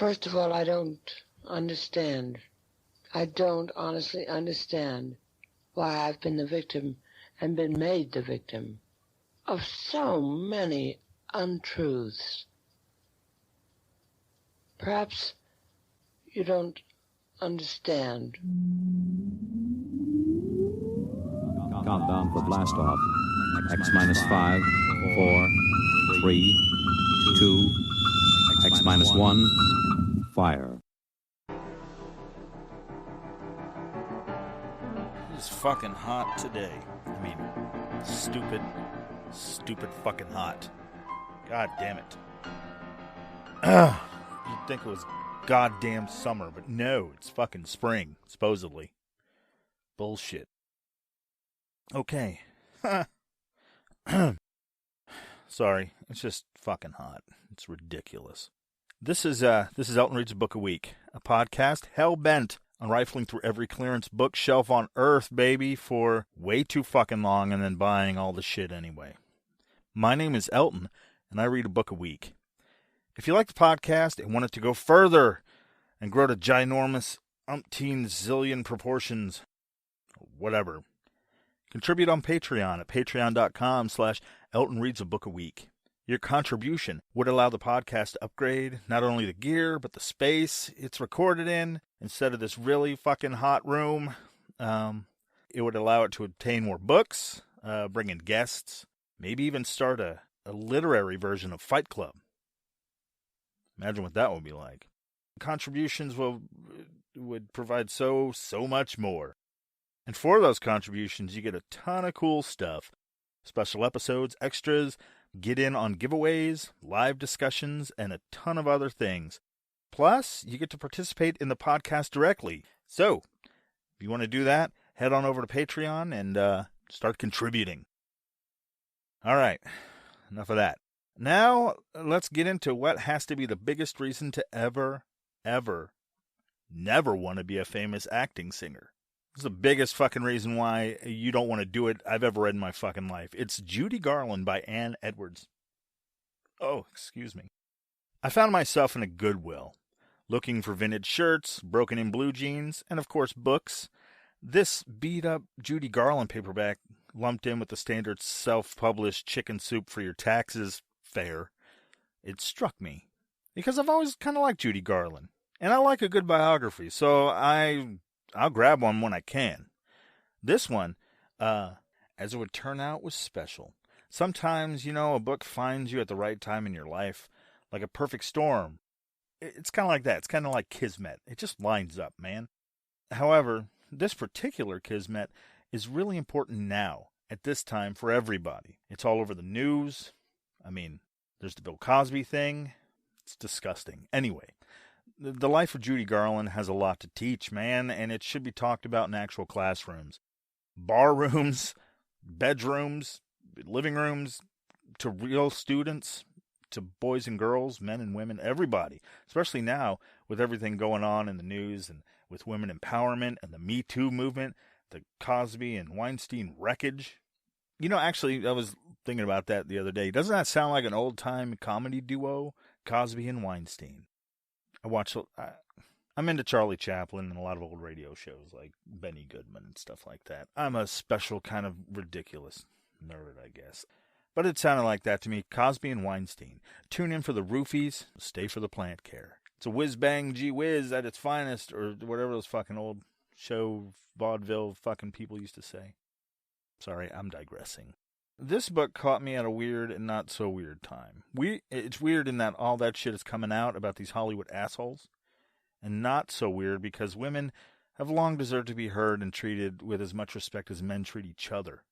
First of all, I don't understand. I don't honestly understand why I've been the victim and been made the victim of so many untruths. Perhaps you don't understand. Countdown for blast off. X minus 5, 4, 3, 2, X minus 1, fire. It's fucking hot today. I mean, stupid fucking hot. God damn it. You'd think it was goddamn summer, but no, it's fucking spring, supposedly. Bullshit. Okay. Sorry, it's just fucking hot. It's ridiculous. This is Elton Reads a Book a Week, a podcast hell-bent on rifling through every clearance bookshelf on Earth, baby, for way too fucking long and then buying all the shit anyway. My name is Elton, and I read a book a week. If you like the podcast and want it to go further and grow to ginormous umpteen zillion proportions, whatever, contribute on Patreon at patreon.com/EltonReadsABookAweek. Your contribution would allow the podcast to upgrade not only the gear, but the space it's recorded in. Instead of this really fucking hot room, it would allow it to obtain more books, bring in guests, maybe even start a literary version of Fight Club. Imagine what that would be like. Contributions would provide so much more. And for those contributions, you get a ton of cool stuff. Special episodes, extras, get in on giveaways, live discussions, and a ton of other things. Plus, you get to participate in the podcast directly. So, if you want to do that, head on over to Patreon and start contributing. All right, enough of that. Now, let's get into what has to be the biggest reason to ever, never want to be a famous acting singer. It's the biggest fucking reason why you don't want to do it I've ever read in my fucking life. It's Judy Garland by Ann Edwards. Oh, excuse me. I found myself in a Goodwill, looking for vintage shirts, broken-in blue jeans, and of course books. This beat-up Judy Garland paperback, lumped in with the standard self-published chicken soup for your taxes fare, it struck me. Because I've always kind of liked Judy Garland, and I like a good biography, so I'll grab one when I can. This one, as it would turn out, was special. Sometimes, a book finds you at the right time in your life, like a perfect storm. It's kind of like that. It's kind of like Kismet. It just lines up, man. However, this particular Kismet is really important now, at this time, for everybody. It's all over the news. I mean, there's the Bill Cosby thing. It's disgusting. Anyway, the life of Judy Garland has a lot to teach, man, and it should be talked about in actual classrooms. Bar rooms, bedrooms, living rooms, to real students, to boys and girls, men and women, everybody. Especially now with everything going on in the news and with women empowerment and the Me Too movement, the Cosby and Weinstein wreckage. Actually, I was thinking about that the other day. Doesn't that sound like an old-time comedy duo? Cosby and Weinstein. I'm into Charlie Chaplin and a lot of old radio shows like Benny Goodman and stuff like that. I'm a special kind of ridiculous nerd, I guess. But it sounded like that to me. Cosby and Weinstein. Tune in for the roofies, stay for the plant care. It's a whiz-bang gee-whiz at its finest, or whatever those fucking old show vaudeville fucking people used to say. Sorry, I'm digressing. This book caught me at a weird and not so weird time. It's weird in that all that shit is coming out about these Hollywood assholes. And not so weird because women have long deserved to be heard and treated with as much respect as men treat each other.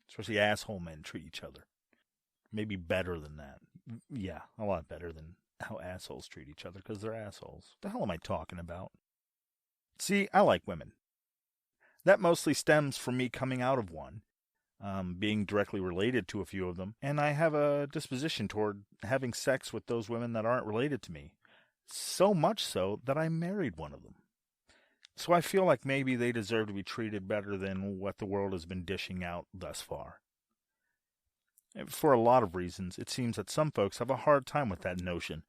Especially asshole men treat each other. Maybe better than that. Yeah, a lot better than how assholes treat each other because they're assholes. What the hell am I talking about? See, I like women. That mostly stems from me coming out of one. Being directly related to a few of them, and I have a disposition toward having sex with those women that aren't related to me. So much so that I married one of them. So I feel like maybe they deserve to be treated better than what the world has been dishing out thus far. For a lot of reasons, it seems that some folks have a hard time with that notion.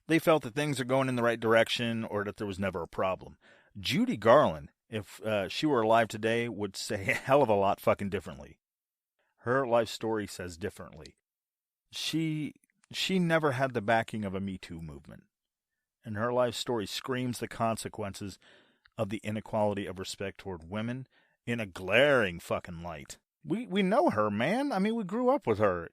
They felt that things are going in the right direction or that there was never a problem. Judy Garland, if she were alive today, would say a hell of a lot fucking differently. Her life story says differently. She never had the backing of a Me Too movement. And her life story screams the consequences of the inequality of respect toward women in a glaring fucking light. We know her, man. I mean, we grew up with her.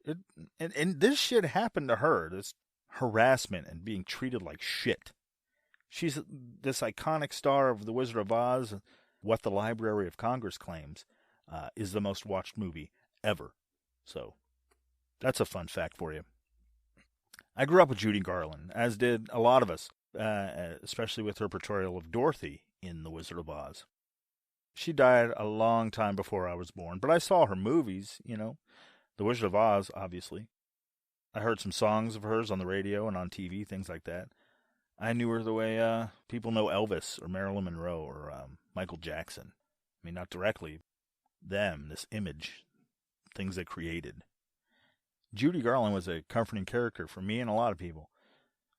And this shit happened to her. This harassment and being treated like shit. She's this iconic star of The Wizard of Oz. What the Library of Congress claims is the most watched movie ever. So, that's a fun fact for you. I grew up with Judy Garland, as did a lot of us, especially with her portrayal of Dorothy in The Wizard of Oz. She died a long time before I was born, but I saw her movies, you know. The Wizard of Oz, obviously. I heard some songs of hers on the radio and on TV, things like that. I knew her the way people know Elvis or Marilyn Monroe or Michael Jackson. I mean, not directly. Them, this image, things they created. Judy Garland was a comforting character for me and a lot of people.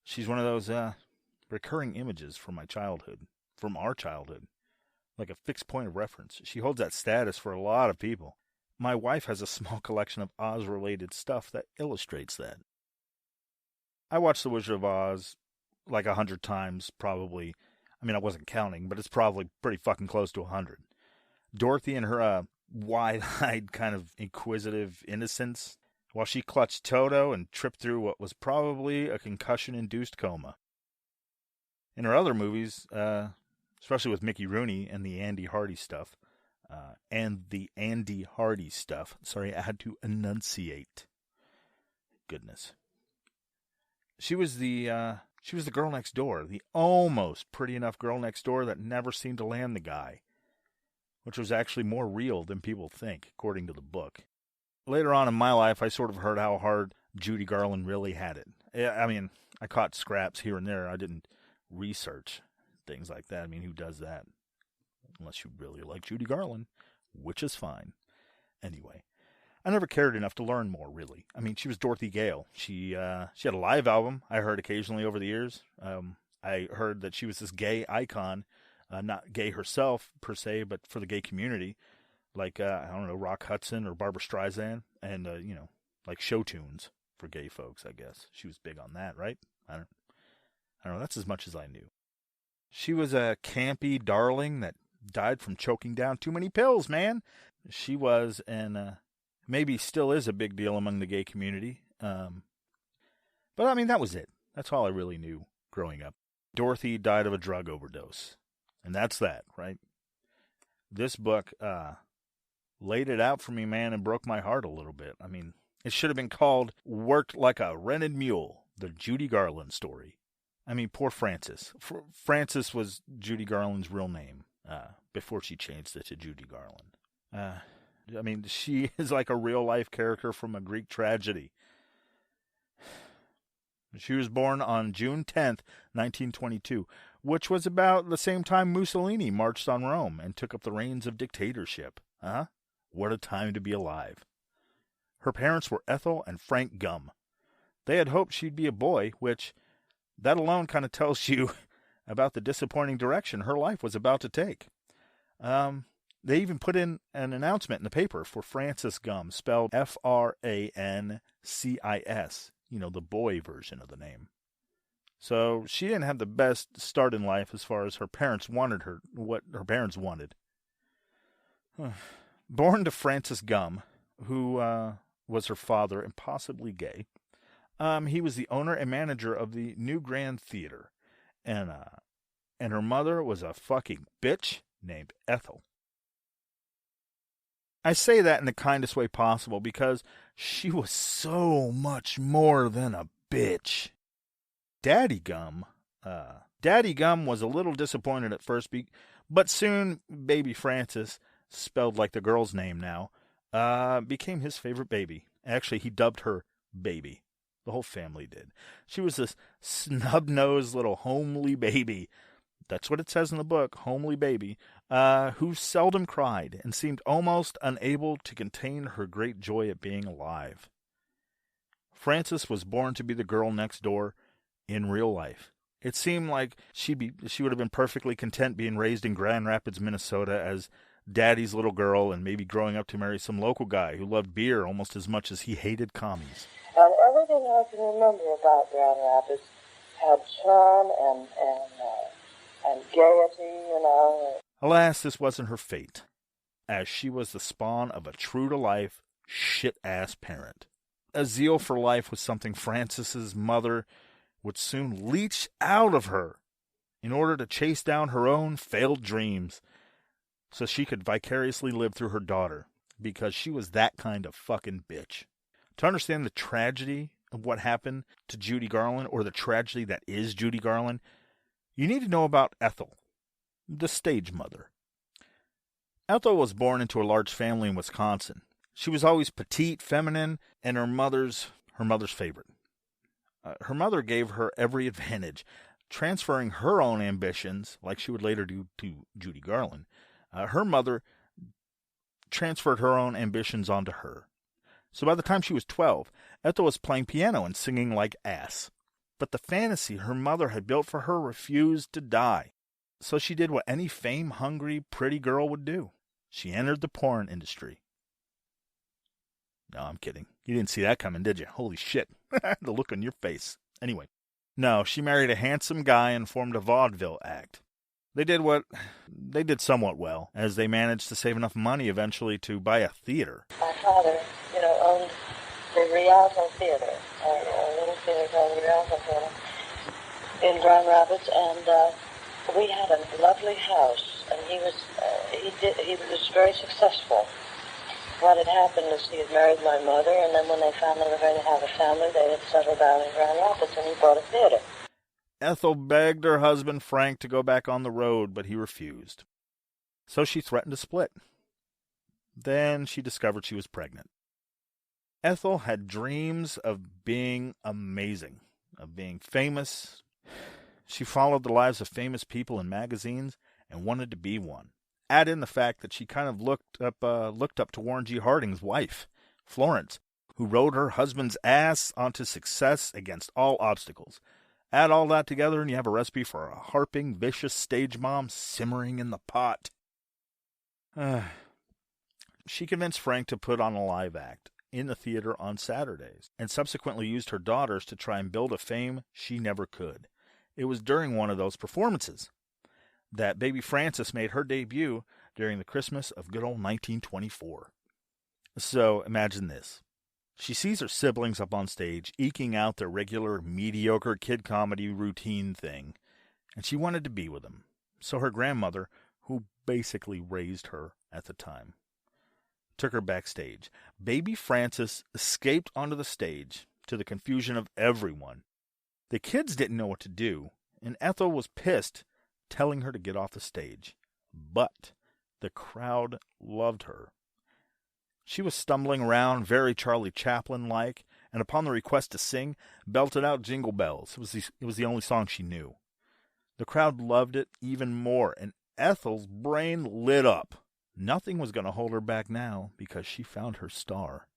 She's one of those recurring images from my childhood, from our childhood, like a fixed point of reference. She holds that status for a lot of people. My wife has a small collection of Oz-related stuff that illustrates that. I watched The Wizard of Oz like 100 times, probably. I mean, I wasn't counting, but it's probably pretty fucking close to 100. Dorothy and her wide-eyed kind of inquisitive innocence, while she clutched Toto and tripped through what was probably a concussion-induced coma. In her other movies, especially with Mickey Rooney and the Andy Hardy stuff, sorry, I had to enunciate. Goodness. She was the girl next door, the almost pretty enough girl next door that never seemed to land the guy, which was actually more real than people think, according to the book. Later on in my life, I sort of heard how hard Judy Garland really had it. I mean, I caught scraps here and there. I didn't research things like that. I mean, who does that? Unless you really like Judy Garland, which is fine. Anyway, I never cared enough to learn more, really. I mean, she was Dorothy Gale. She had a live album I heard occasionally over the years. I heard that she was this gay icon, not gay herself, per se, but for the gay community. Like, I don't know, Rock Hudson or Barbra Streisand, and, like show tunes for gay folks, I guess. She was big on that, right? I don't know, that's as much as I knew. She was a campy darling that died from choking down too many pills, man. She was, and maybe still is, a big deal among the gay community. But, I mean, that was it. That's all I really knew growing up. Dorothy died of a drug overdose. And that's that, right? This book laid it out for me, man, and broke my heart a little bit. I mean, it should have been called Worked Like a Rented Mule, the Judy Garland story. I mean, poor Frances. Frances was Judy Garland's real name before she changed it to Judy Garland. I mean, she is like a real-life character from a Greek tragedy. She was born on June 10th, 1922, which was about the same time Mussolini marched on Rome and took up the reins of dictatorship. What a time to be alive. Her parents were Ethel and Frank Gumm. They had hoped she'd be a boy, which, that alone kind of tells you about the disappointing direction her life was about to take. They even put in an announcement in the paper for Francis Gumm, spelled Francis, the boy version of the name. So she didn't have the best start in life as far as her parents wanted her, what her parents wanted. Born to Francis Gumm, who was her father and possibly gay, he was the owner and manager of the New Grand Theater, and her mother was a fucking bitch named Ethel. I say that in the kindest way possible because she was so much more than a bitch. Daddy Gumm was a little disappointed at first, but soon baby Frances, spelled like the girl's name now, became his favorite baby. Actually, he dubbed her Baby. The whole family did. She was this snub-nosed little homely baby. That's what it says in the book, homely baby, who seldom cried and seemed almost unable to contain her great joy at being alive. Frances was born to be the girl next door, in real life. It seemed like she would have been perfectly content being raised in Grand Rapids, Minnesota as daddy's little girl and maybe growing up to marry some local guy who loved beer almost as much as he hated commies. And everything I can remember about Grand Rapids had charm and gaiety, you know. Alas, this wasn't her fate, as she was the spawn of a true-to-life, shit-ass parent. A zeal for life was something Frances's mother would soon leach out of her in order to chase down her own failed dreams so she could vicariously live through her daughter, because she was that kind of fucking bitch. To understand the tragedy of what happened to Judy Garland, or the tragedy that is Judy Garland, you need to know about Ethel, the stage mother. Ethel was born into a large family in Wisconsin. She was always petite, feminine, and her mother's favorite. Her mother gave her every advantage, transferring her own ambitions, like she would later do to Judy Garland. Her mother transferred her own ambitions onto her. So by the time she was 12, Ethel was playing piano and singing like ass. But the fantasy her mother had built for her refused to die. So she did what any fame-hungry, pretty girl would do. She entered the porn industry. No, I'm kidding. You didn't see that coming, did you? Holy shit. The look on your face. Anyway. No, she married a handsome guy and formed a vaudeville act. They did somewhat well, as they managed to save enough money eventually to buy a theater. My father, owned the Rialto Theater, a little theater called the Rialto Theater in Grand Rapids, and we had a lovely house, and he was very successful. What had happened is he had married my mother, and then when they found they were going to have a family, they had settled down in Grand Rapids, and he bought a theater. Ethel begged her husband Frank to go back on the road, but he refused. So she threatened to split. Then she discovered she was pregnant. Ethel had dreams of being amazing, of being famous. She followed the lives of famous people in magazines and wanted to be one. Add in the fact that she kind of looked up to Warren G. Harding's wife, Florence, who rode her husband's ass onto success against all obstacles. Add all that together and you have a recipe for a harping, vicious stage mom simmering in the pot. She convinced Frank to put on a live act in the theater on Saturdays, and subsequently used her daughters to try and build a fame she never could. It was during one of those performances that baby Frances made her debut during the Christmas of good old 1924. So imagine this. She sees her siblings up on stage, eking out their regular, mediocre kid comedy routine thing, and she wanted to be with them. So her grandmother, who basically raised her at the time, took her backstage. Baby Frances escaped onto the stage, to the confusion of everyone. The kids didn't know what to do, and Ethel was pissed, telling her to get off the stage. But the crowd loved her. She was stumbling around, very Charlie Chaplin-like, and upon the request to sing, belted out Jingle Bells. It was the only song she knew. The crowd loved it even more, and Ethel's brain lit up. Nothing was going to hold her back now, because she found her star.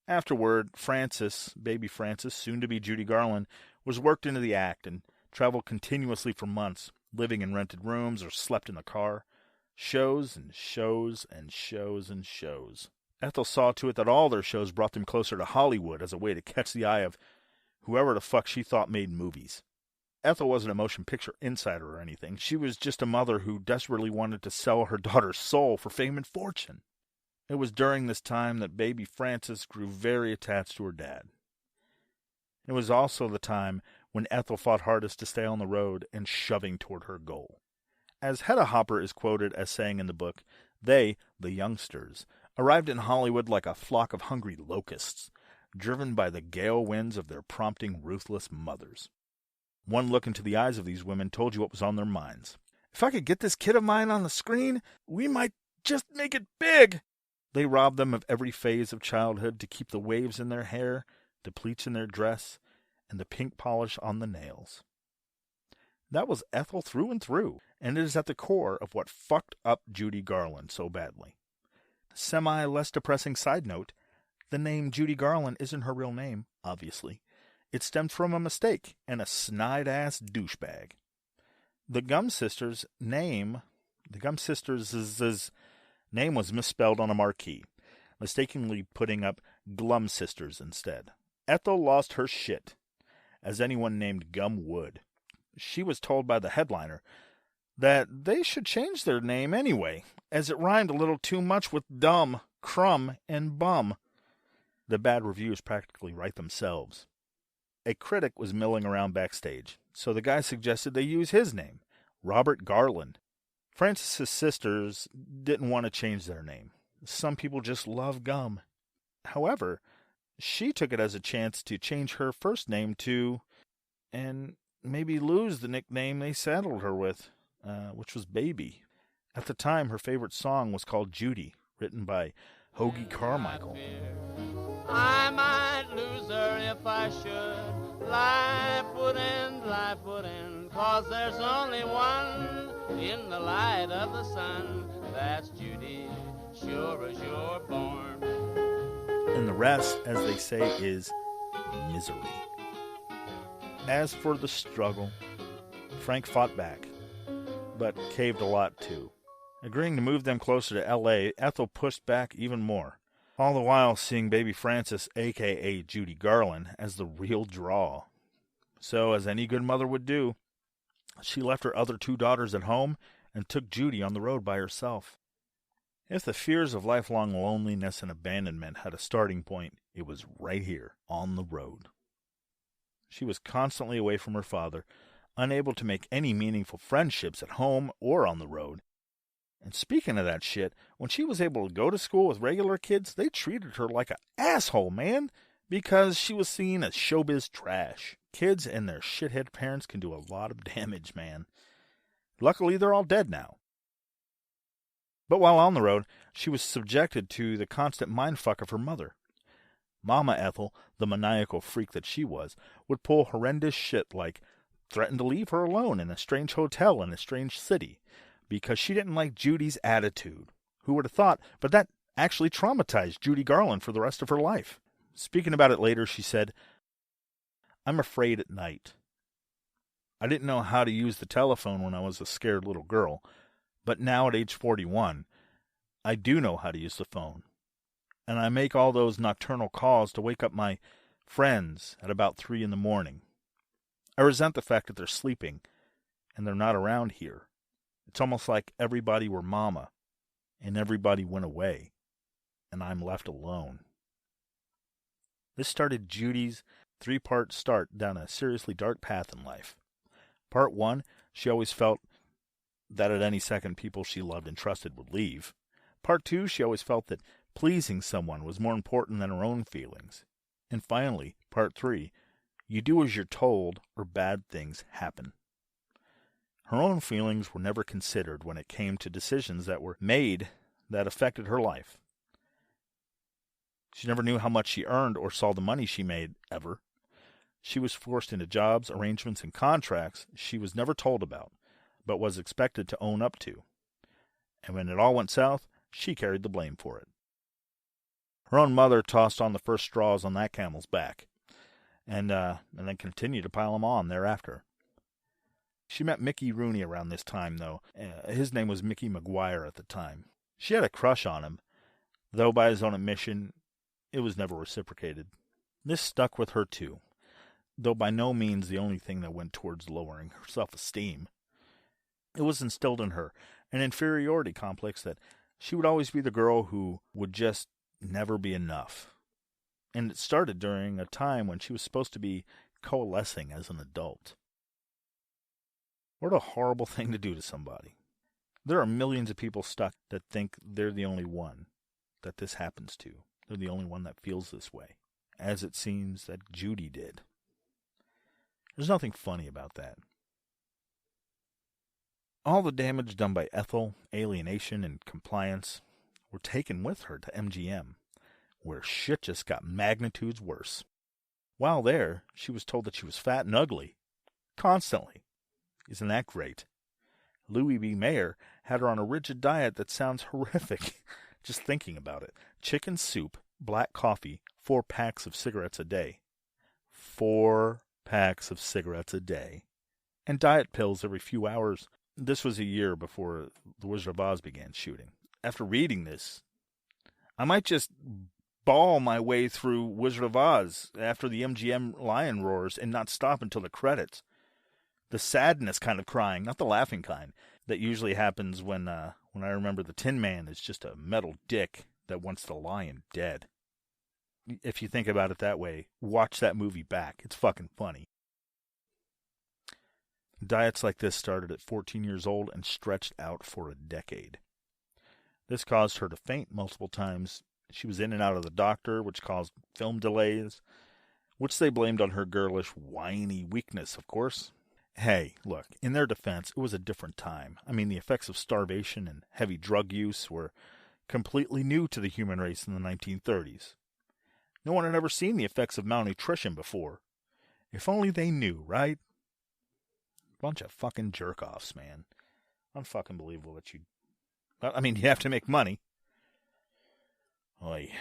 Afterward, Frances, baby Frances, soon to be Judy Garland, was worked into the act and traveled continuously for months, living in rented rooms or slept in the car. Shows and shows and shows and shows. Ethel saw to it that all their shows brought them closer to Hollywood as a way to catch the eye of whoever the fuck she thought made movies. Ethel wasn't a motion picture insider or anything. She was just a mother who desperately wanted to sell her daughter's soul for fame and fortune. It was during this time that baby Frances grew very attached to her dad. It was also the time when Ethel fought hardest to stay on the road and shoving toward her goal. As Hedda Hopper is quoted as saying in the book, they, the youngsters, arrived in Hollywood like a flock of hungry locusts, driven by the gale winds of their prompting ruthless mothers. One look into the eyes of these women told you what was on their minds. If I could get this kid of mine on the screen, we might just make it big. They robbed them of every phase of childhood to keep the waves in their hair, the pleats in their dress, and the pink polish on the nails. That was Ethel through and through, and it is at the core of what fucked up Judy Garland so badly. Semi-less depressing side note, the name Judy Garland isn't her real name, obviously. It stemmed from a mistake and a snide-ass douchebag. The Gum Sisters' name was misspelled on a marquee, mistakenly putting up Glum Sisters instead. Ethel lost her shit, as anyone named Gum would. She was told by the headliner that they should change their name anyway, as it rhymed a little too much with dumb, crumb, and bum. The bad reviews practically write themselves. A critic was milling around backstage, so the guy suggested they use his name, Robert Garland. Francis's sisters didn't want to change their name. Some people just love gum. However, she took it as a chance to change her first name to, and maybe lose the nickname they saddled her with, which was Baby. At the time, her favorite song was called Judy, written by Hoagie Carmichael. I might lose her if I should. Life would end, 'cause there's only one in the light of the sun. That's Judy, sure as you're born. And the rest, as they say, is misery. As for the struggle, Frank fought back, but caved a lot too. Agreeing to move them closer to L.A., Ethel pushed back even more, all the while seeing baby Frances, a.k.a. Judy Garland, as the real draw. So, as any good mother would do, she left her other 2 daughters at home and took Judy on the road by herself. If the fears of lifelong loneliness and abandonment had a starting point, it was right here, on the road. She was constantly away from her father, unable to make any meaningful friendships at home or on the road. And speaking of that shit, when she was able to go to school with regular kids, they treated her like an asshole, man, because she was seen as showbiz trash. Kids and their shithead parents can do a lot of damage, man. Luckily, they're all dead now. But while on the road, she was subjected to the constant mindfuck of her mother. Mama Ethel, the maniacal freak that she was, would pull horrendous shit like threaten to leave her alone in a strange hotel in a strange city because she didn't like Judy's attitude. Who would have thought? But that actually traumatized Judy Garland for the rest of her life. Speaking about it later, she said, "I'm afraid at night. I didn't know how to use the telephone when I was a scared little girl, but now at age 41, I do know how to use the phone. And I make all those nocturnal calls to wake up my friends at about 3 in the morning. I resent the fact that they're sleeping and they're not around here. It's almost like everybody were mama and everybody went away and I'm left alone." This started Judy's 3-part start down a seriously dark path in life. Part 1, she always felt that at any second people she loved and trusted would leave. Part 2, she always felt that pleasing someone was more important than her own feelings. And finally, Part 3, you do as you're told or bad things happen. Her own feelings were never considered when it came to decisions that were made that affected her life. She never knew how much she earned or saw the money she made, ever. She was forced into jobs, arrangements, and contracts she was never told about, but was expected to own up to. And when it all went south, she carried the blame for it. Her own mother tossed on the first straws on that camel's back, and then continued to pile them on thereafter. She met Mickey Rooney around this time, though. His name was Mickey McGuire at the time. She had a crush on him, though by his own admission, it was never reciprocated. This stuck with her, too, though by no means the only thing that went towards lowering her self-esteem. It was instilled in her an inferiority complex that she would always be the girl who would just never be enough. And it started during a time when she was supposed to be coalescing as an adult. What a horrible thing to do to somebody. There are millions of people stuck that think they're the only one that this happens to. They're the only one that feels this way, as it seems that Judy did. There's nothing funny about that. All the damage done by Ethel, alienation, and compliance were taken with her to MGM, where shit just got magnitudes worse. While there, she was told that she was fat and ugly. Constantly. Isn't that great? Louis B. Mayer had her on a rigid diet that sounds horrific, just thinking about it. Chicken soup, black coffee, 4 packs of cigarettes a day. 4 packs of cigarettes a day, and diet pills every few hours. This was a year before the Wizard of Oz began shooting. After reading this, I might just bawl my way through Wizard of Oz after the MGM lion roars and not stop until the credits. The sadness kind of crying, not the laughing kind, that usually happens when I remember the Tin Man is just a metal dick that wants the lion dead. If you think about it that way, watch that movie back. It's fucking funny. Diets like this started at 14 years old and stretched out for a decade. This caused her to faint multiple times. She was in and out of the doctor, which caused film delays, which they blamed on her girlish, whiny weakness, of course. Hey, look, in their defense, it was a different time. I mean, the effects of starvation and heavy drug use were completely new to the human race in the 1930s. No one had ever seen the effects of malnutrition before. If only they knew, right? Bunch of fucking jerk-offs, man. Unfucking believable that you... I mean, you have to make money. Oy.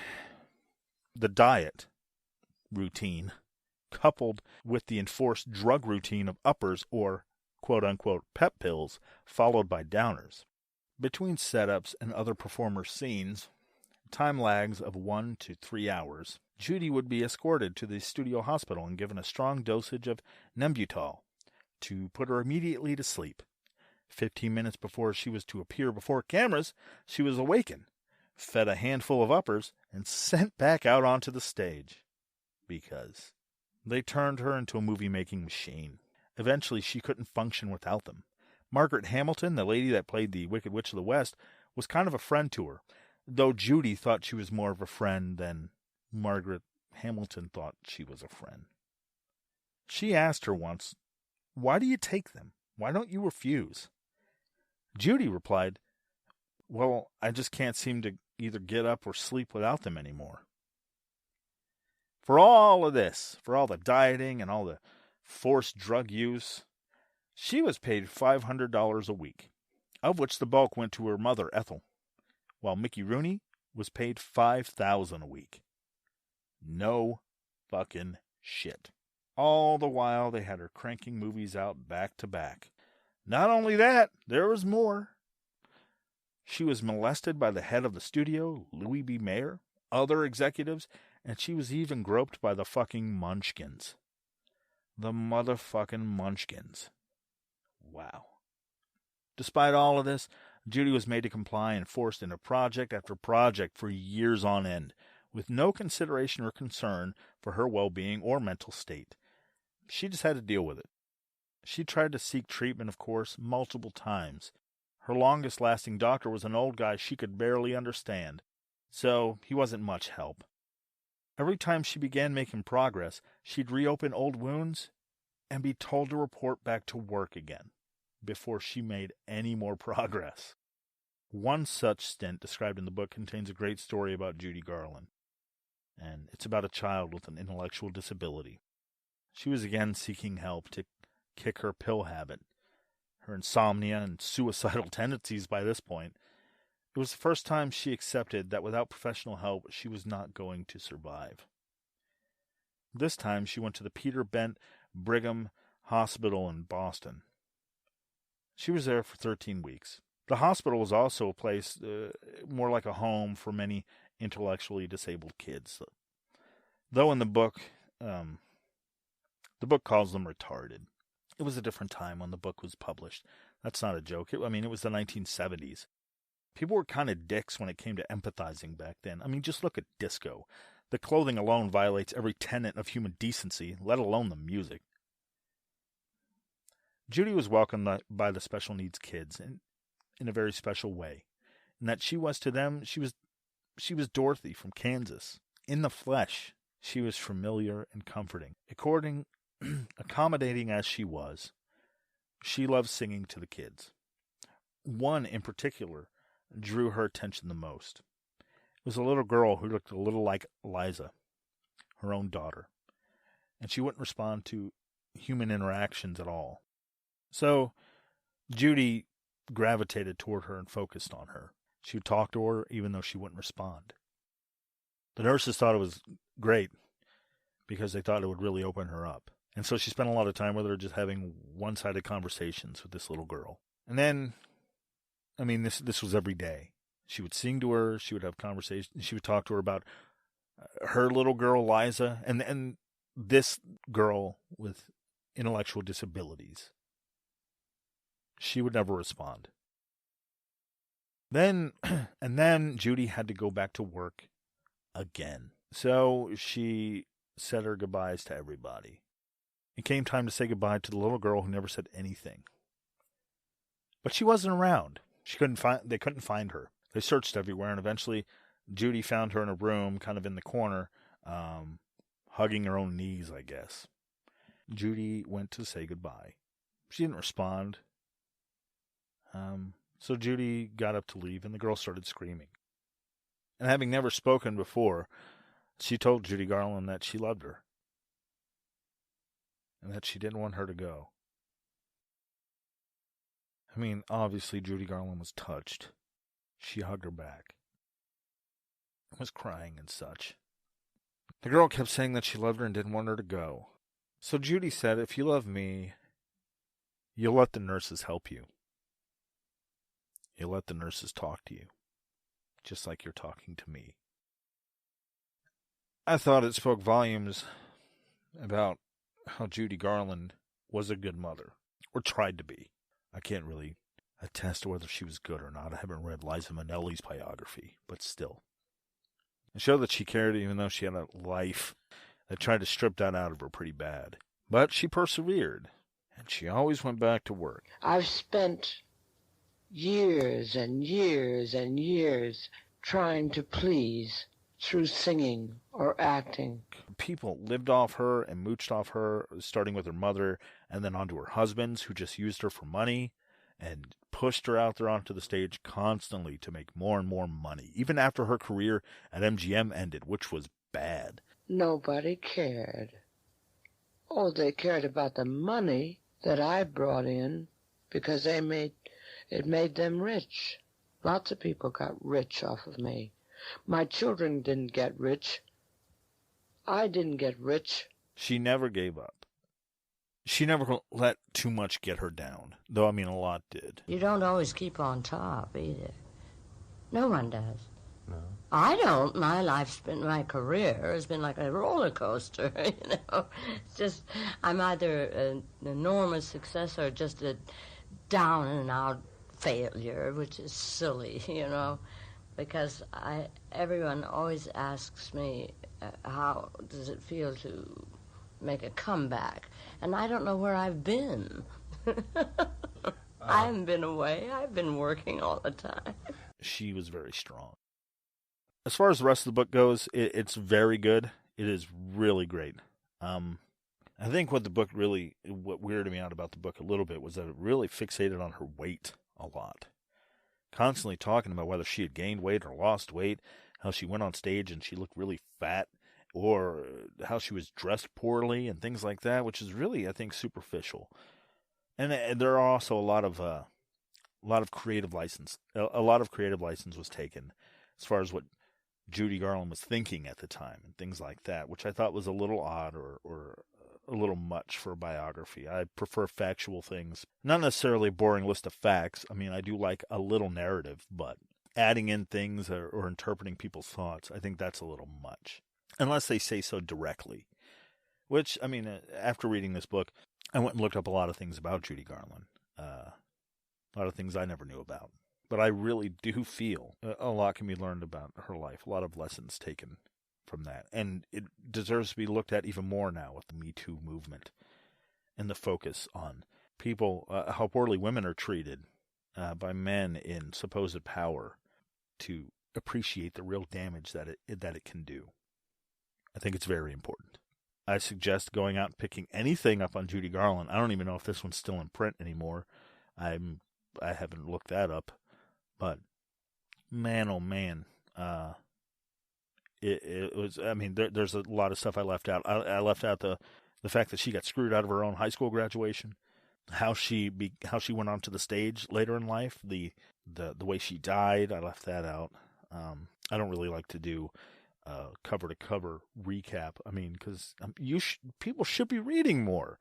The diet routine, coupled with the enforced drug routine of uppers or quote-unquote pep pills, followed by downers. Between setups and other performer scenes, time lags of 1 to 3 hours, Judy would be escorted to the studio hospital and given a strong dosage of Nembutal to put her immediately to sleep. 15 minutes before she was to appear before cameras, she was awakened, fed a handful of uppers, and sent back out onto the stage. Because they turned her into a movie-making machine. Eventually, she couldn't function without them. Margaret Hamilton, the lady that played the Wicked Witch of the West, was kind of a friend to her, though Judy thought she was more of a friend than Margaret Hamilton thought she was a friend. She asked her once, "Why do you take them? Why don't you refuse?" Judy replied, "Well, I just can't seem to either get up or sleep without them anymore." For all of this, for all the dieting and all the forced drug use, she was paid $500 a week, of which the bulk went to her mother, Ethel, while Mickey Rooney was paid $5,000 a week. No fucking shit. All the while they had her cranking movies out back to back. Not only that, there was more. She was molested by the head of the studio, Louis B. Mayer, other executives, and she was even groped by the fucking Munchkins. The motherfucking Munchkins. Wow. Despite all of this, Judy was made to comply and forced into project after project for years on end, with no consideration or concern for her well-being or mental state. She just had to deal with it. She tried to seek treatment, of course, multiple times. Her longest-lasting doctor was an old guy she could barely understand, so he wasn't much help. Every time she began making progress, she'd reopen old wounds and be told to report back to work again before she made any more progress. One such stint described in the book contains a great story about Judy Garland, and it's about a child with an intellectual disability. She was again seeking help to kick her pill habit, her insomnia and suicidal tendencies by this point. It was the first time she accepted that without professional help, she was not going to survive. This time, she went to the Peter Bent Brigham Hospital in Boston. She was there for 13 weeks. The hospital was also a place more like a home for many intellectually disabled kids. Though in the book calls them retarded. It was a different time when the book was published. That's not a joke. It was the 1970s. People were kind of dicks when it came to empathizing back then. I mean, just look at disco. The clothing alone violates every tenet of human decency, let alone the music. Judy was welcomed by the special needs kids in a very special way, in that she was to them, she was Dorothy from Kansas. In the flesh, she was familiar and comforting. Accommodating as she was, she loved singing to the kids. One in particular drew her attention the most. It was a little girl who looked a little like Liza, her own daughter, and she wouldn't respond to human interactions at all. So Judy gravitated toward her and focused on her. She would talk to her even though she wouldn't respond. The nurses thought it was great because they thought it would really open her up. And so she spent a lot of time with her just having one-sided conversations with this little girl. And then, I mean, this was every day. She would sing to her. She would have conversations. She would talk to her about her little girl, Liza, and this girl with intellectual disabilities. She would never respond. Then Judy had to go back to work again. So she said her goodbyes to everybody. It came time to say goodbye to the little girl who never said anything. But she wasn't around. They couldn't find her. They searched everywhere, and eventually Judy found her in a room, kind of in the corner, hugging her own knees, I guess. Judy went to say goodbye. She didn't respond. So Judy got up to leave, and the girl started screaming. And having never spoken before, she told Judy Garland that she loved her, and that she didn't want her to go. I mean, obviously Judy Garland was touched. She hugged her back, was crying and such. The girl kept saying that she loved her and didn't want her to go. So Judy said, if you love me, you'll let the nurses help you. You'll let the nurses talk to you, just like you're talking to me. I thought it spoke volumes about how Judy Garland was a good mother, or tried to be. I can't really attest to whether she was good or not. I haven't read Liza Minnelli's biography, but still. It showed that she cared even though she had a life that tried to strip that out of her pretty bad. But she persevered, and she always went back to work. I've spent years and years and years trying to please through singing or acting. People lived off her and mooched off her, starting with her mother and then onto her husbands, who just used her for money and pushed her out there onto the stage constantly to make more and more money, even after her career at MGM ended, which was bad. Nobody cared. Oh, they cared about the money that I brought in because it made them rich. Lots of people got rich off of me. My children didn't get rich. I didn't get rich. She never gave up. She never let too much get her down, though, I mean, a lot did. You don't always keep on top, either. No one does. No. I don't. My career has been like a roller coaster, you know. It's just, I'm either an enormous success or just a down and out failure, which is silly, you know, because everyone always asks me, how does it feel to make a comeback? And I don't know where I've been. I haven't been away. I've been working all the time. She was very strong. As far as the rest of the book goes, it's very good. It is really great. I think what weirded me out about the book a little bit was that it really fixated on her weight a lot. Constantly talking about whether she had gained weight or lost weight, how she went on stage and she looked really fat, or how she was dressed poorly and things like that, which is really, I think, superficial. And there are also a lot of creative license. A lot of creative license was taken as far as what Judy Garland was thinking at the time and things like that, which I thought was a little odd or a little much for a biography. I prefer factual things, not necessarily a boring list of facts. I mean, I do like a little narrative, but adding in things or interpreting people's thoughts, I think that's a little much, unless they say so directly. Which, I mean, after reading this book, I went and looked up a lot of things about Judy Garland, a lot of things I never knew about. But I really do feel a lot can be learned about her life, a lot of lessons taken from that. And it deserves to be looked at even more now with the Me Too movement and the focus on people, how poorly women are treated by men in supposed power, to appreciate the real damage that it can do. I think it's very important. I suggest going out and picking anything up on Judy Garland. I don't even know if this one's still in print anymore. I haven't looked that up. But, man, oh man, it was, I mean, there's a lot of stuff I left out. I left out the fact that she got screwed out of her own high school graduation, how she went onto the stage later in life, the way she died. I left that out. I don't really like to do cover-to-cover recap. I mean, because people should be reading more.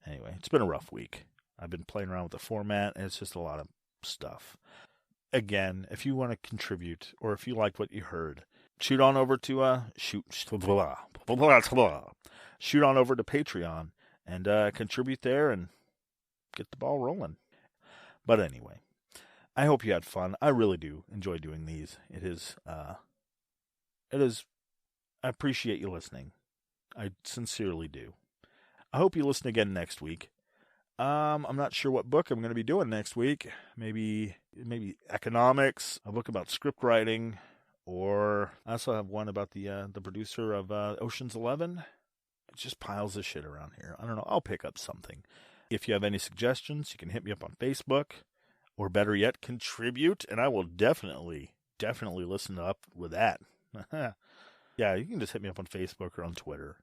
Anyway, it's been a rough week. I've been playing around with the format, and it's just a lot of stuff. Again, if you want to contribute, or if you liked what you heard, shoot on over to shoot on over to Patreon and contribute there and get the ball rolling. But anyway, I hope you had fun. I really do enjoy doing these. It is. I appreciate you listening. I sincerely do. I hope you listen again next week. I'm not sure what book I'm going to be doing next week. Maybe economics, a book about script writing, or I also have one about the producer of Ocean's 11. It just piles of shit around here. I don't know. I'll pick up something. If you have any suggestions, you can hit me up on Facebook, or better yet, contribute, and I will definitely listen up with that. Yeah, you can just hit me up on Facebook or on Twitter.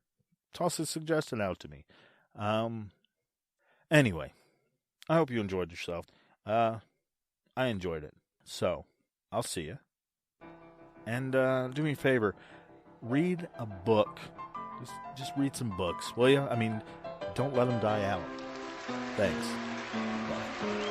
Toss a suggestion out to me. Anyway, I hope you enjoyed yourself. I enjoyed it. So, I'll see you. And do me a favor. Read a book. Just read some books, will you? I mean, don't let them die out. Thanks. Bye.